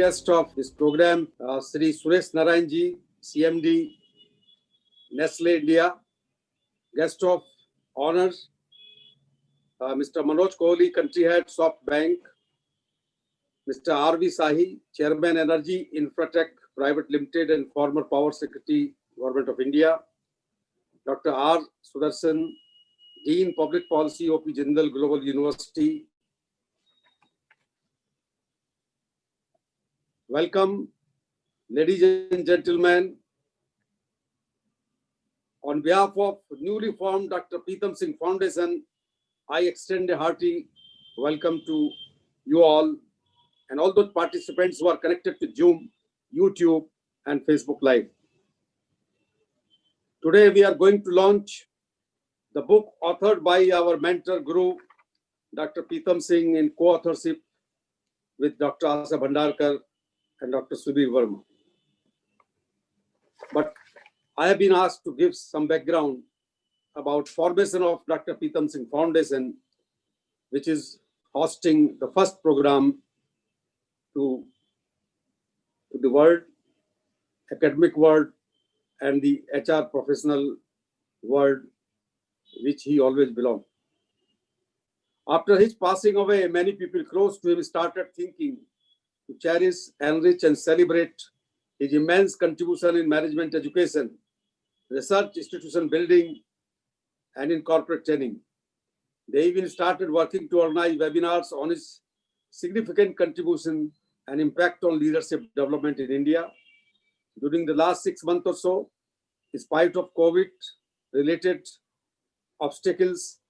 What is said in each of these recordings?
guest of this program, Sri Suresh Narayanji, CMD, Nestle India. Guest of honor, Mr. Manoj Kohli, Country Head, SoftBank. Mr. R.V. Sahi, Chairman, Energy Infratech Private Limited and former Power Secretary, Government of India. Dr. R. Sudarshan, Dean, Public Policy, O.P. Jindal Global University. Welcome, ladies and gentlemen. On behalf of newly formed Dr. Pritam Singh Foundation, I extend a hearty welcome to you all and all those participants who are connected to Zoom, YouTube, and Facebook Live. Today, we are going to launch the book authored by our mentor guru, Dr. Pritam Singh, in co-authorship with Dr. Asa Bhandarkar and Dr. Subir Verma. But I have been asked to give some background about formation of Dr. Pritam Singh Foundation, which is hosting the first program to the world, academic world, and the HR professional world, which he always belonged. After his passing away, many people close to him started thinking to cherish, enrich, and celebrate his immense contribution in management education, research institution building, and in corporate training. They even started working to organize webinars on his significant contribution and impact on leadership development in India. During the last 6 months or so, in spite of COVID-related obstacles,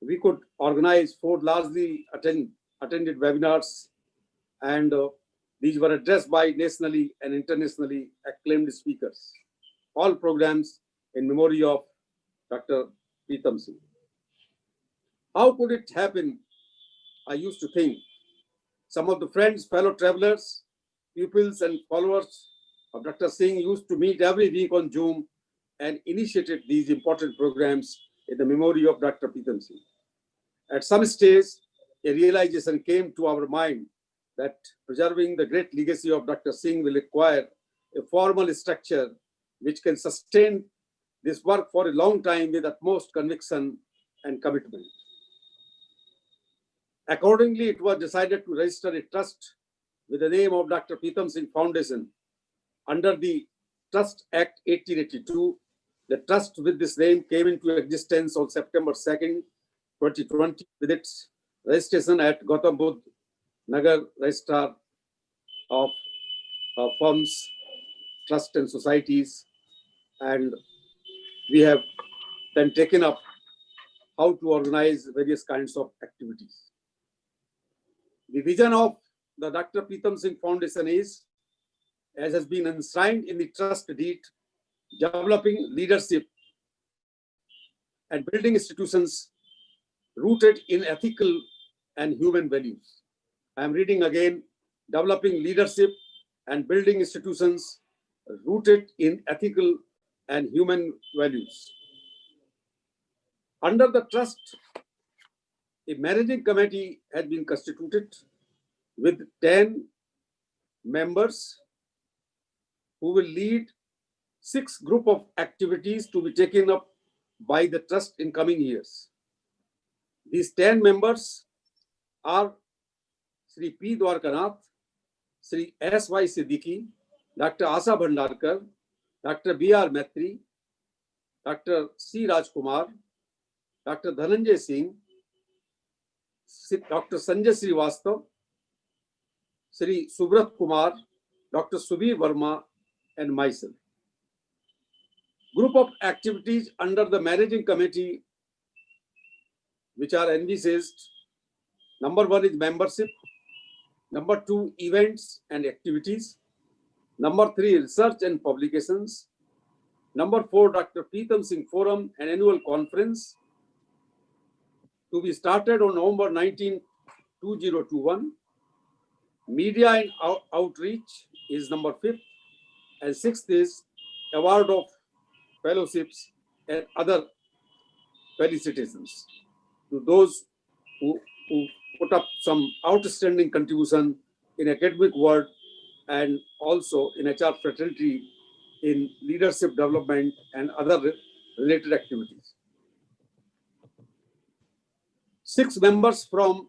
we could organize 4 largely attended webinars, and these were addressed by nationally and internationally acclaimed speakers. All programs in memory of Dr. Pritam Singh. How could it happen? I used to think. Some of the friends, fellow travelers, pupils, and followers of Dr. Singh used to meet every week on Zoom and initiated these important programs in the memory of Dr. Pritam Singh. At some stage, a realization came to our mind that preserving the great legacy of Dr. Singh will require a formal structure which can sustain this work for a long time with utmost conviction and commitment. Accordingly, it was decided to register a trust with the name of Dr. Pritam Singh Foundation under the Trust Act 1882. The trust with this name came into existence on September 2nd, 2020, with its registration at Gautam Buddha Nagar Registrar of Firms, Trust and Societies, and we have then taken up how to organize various kinds of activities. The vision of the Dr. Pritam Singh Foundation is, as has been enshrined in the trust deed, developing leadership and building institutions rooted in ethical and human values. I am reading again, developing leadership and building institutions rooted in ethical and human values. Under the trust, a managing committee has been constituted with 10 members who will lead 6 groups of activities to be taken up by the trust in coming years. These 10 members are Sri P. Dwarkanath, Sri S. Y. Siddiqui, Dr. Asa Bhandarkar, Dr. B. R. Maitri, Dr. C. Rajkumar, Dr. Dhananjay Singh, Dr. Sanjay Srivastav, Sri Subrat Kumar, Dr. Subir Verma, and myself. Group of activities under the managing committee which are envisaged. Number 1 is membership. Number 2, events and activities. Number 3, research and publications. Number 4, Dr. Pritam Singh Forum, an annual conference to be started on November 19, 2021. Media and outreach is number 5th. And 6th is award of fellowships and other felicitations to those who put up some outstanding contribution in academic world and also in HR fraternity, in leadership development and other related activities. 6 members from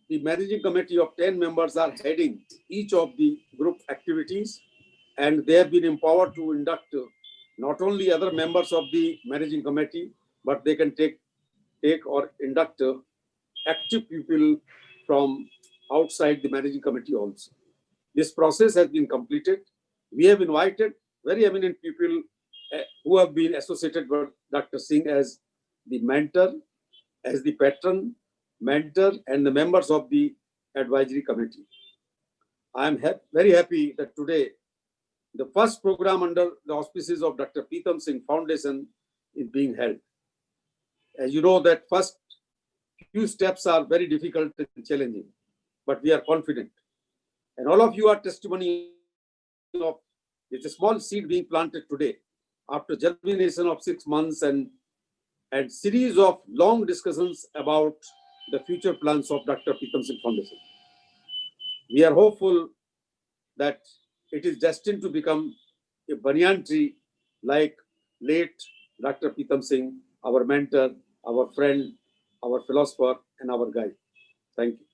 the managing committee of 10 members are heading each of the group activities, and they have been empowered to induct not only other members of the managing committee, but they can take or induct active people from outside the managing committee also. This process has been completed. We have invited very eminent people who have been associated with Dr. Singh as the mentor, as the patron, mentor, and the members of the advisory committee. I am very happy that today the first program under the auspices of Dr. Pritam Singh Foundation is being held. As you know, that first few steps are very difficult and challenging, but we are confident. And all of you are testimony of it's a small seed being planted today after germination of 6 months and series of long discussions about the future plans of Dr. Pritam Singh Foundation. We are hopeful that it is destined to become a banyan tree like late Dr. Pritam Singh, our mentor, our friend, our philosopher, and our guide. Thank you.